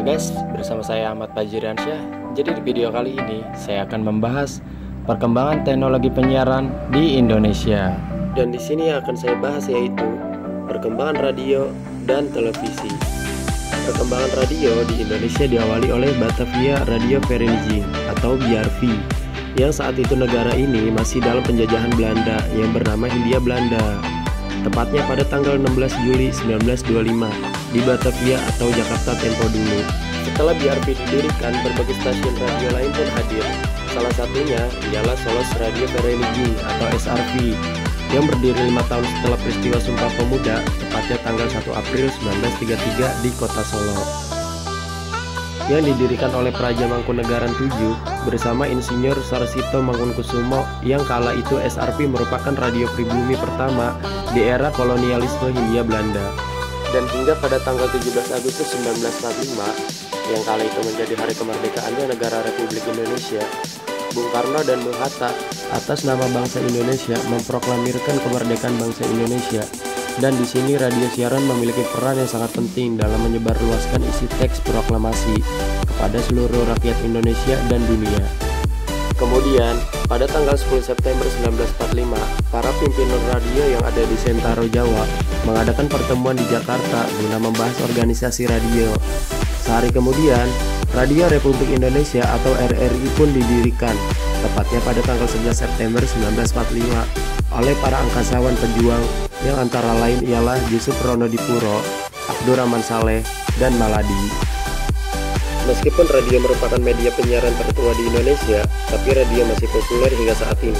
guys, bersama saya Ahmad Fajriansyah. Jadi di video kali ini saya akan membahas perkembangan teknologi penyiaran di Indonesia. Dan di sini akan saya bahas yaitu perkembangan radio dan televisi. Perkembangan radio di Indonesia diawali oleh Batavia Radio Vereniging atau BRV, yang saat itu negara ini masih dalam penjajahan Belanda yang bernama Hindia Belanda. Tepatnya pada tanggal 16 Juli 1925 di Batavia atau Jakarta tempo dulu. Setelah BRV didirikan, berbagai stasiun radio lain pun hadir. Salah satunya ialah Solos Radio Vereniging atau SRV yang berdiri 5 tahun setelah peristiwa Sumpah Pemuda, tepatnya tanggal 1 April 1933 di kota Solo. Yang didirikan oleh Praja Mangkunegaran VII bersama Insinyur Sarsito Mangkunkusumo, yang kala itu SRV merupakan radio pribumi pertama di era kolonialisme Hindia Belanda. Dan hingga pada tanggal 17 Agustus 1945 yang kala itu menjadi hari kemerdekaannya negara Republik Indonesia, Bung Karno dan Bung Hatta atas nama bangsa Indonesia memproklamirkan kemerdekaan bangsa Indonesia. Dan di sini radio siaran memiliki peran yang sangat penting dalam menyebarluaskan isi teks proklamasi kepada seluruh rakyat Indonesia dan dunia. Kemudian, pada tanggal 10 September 1945, para pimpinan radio yang ada di Sentaro Jawa mengadakan pertemuan di Jakarta guna membahas organisasi radio. Sehari kemudian, Radio Republik Indonesia atau RRI pun didirikan, tepatnya pada tanggal 11 September 1945 oleh para angkasawan pejuang yang antara lain ialah Yusuf Ronodipuro, Abdurrahman Saleh, dan Maladi. Meskipun radio merupakan media penyiaran tertua di Indonesia, tapi radio masih populer hingga saat ini.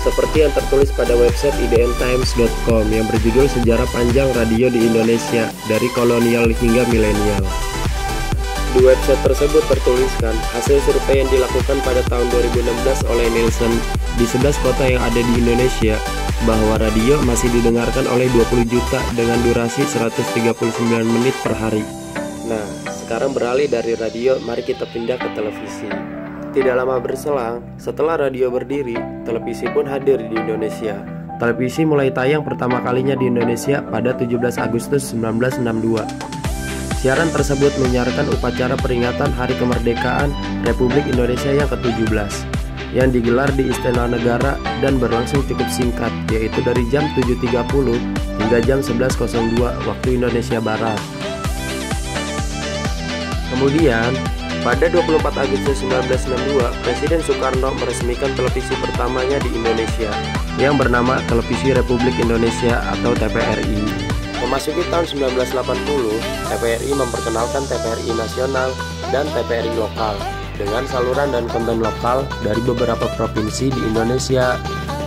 Seperti yang tertulis pada website idntimes.com yang berjudul Sejarah Panjang Radio di Indonesia dari Kolonial hingga Milenial. Di website tersebut tertuliskan hasil survei yang dilakukan pada tahun 2016 oleh Nielsen di 11 kota yang ada di Indonesia, bahwa radio masih didengarkan oleh 20 juta dengan durasi 139 menit per hari. Nah, sekarang beralih dari radio, mari kita pindah ke televisi. Tidak lama berselang, setelah radio berdiri, televisi pun hadir di Indonesia. Televisi mulai tayang pertama kalinya di Indonesia pada 17 Agustus 1962. Siaran tersebut menyiarkan upacara peringatan Hari Kemerdekaan Republik Indonesia yang ke-17 yang digelar di Istana Negara dan berlangsung cukup singkat, yaitu dari jam 7.30 hingga jam 11.02 waktu Indonesia Barat. Kemudian, pada 24 Agustus 1962, Presiden Soekarno meresmikan televisi pertamanya di Indonesia yang bernama Televisi Republik Indonesia atau TVRI. Memasuki tahun 1980, TVRI memperkenalkan TVRI nasional dan TVRI lokal dengan saluran dan konten lokal dari beberapa provinsi di Indonesia,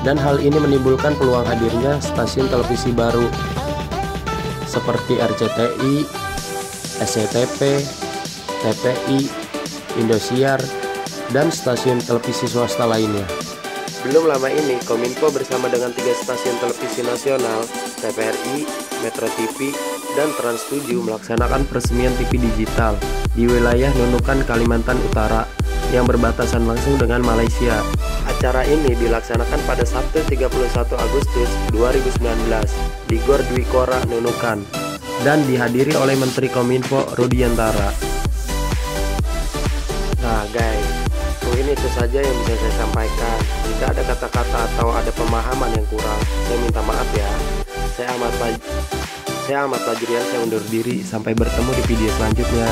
dan hal ini menimbulkan peluang hadirnya stasiun televisi baru seperti RCTI, SCTV, TPI, Indosiar, dan stasiun televisi swasta lainnya. Belum lama ini, Kominfo bersama dengan 3 stasiun televisi nasional, TVRI, Metro TV, dan Trans 7 melaksanakan peresmian TV digital di wilayah Nunukan, Kalimantan Utara yang berbatasan langsung dengan Malaysia. Acara ini dilaksanakan pada Sabtu 31 Agustus 2019 di Gor Dwi Kora, Nunukan, dan dihadiri oleh Menteri Kominfo Rudiantara. Nah guys, mungkin itu saja yang bisa saya sampaikan. Jika ada kata-kata atau ada pemahaman yang kurang, saya minta maaf ya. Saya Ahmad Fajrian, saya undur diri. Sampai bertemu di video selanjutnya.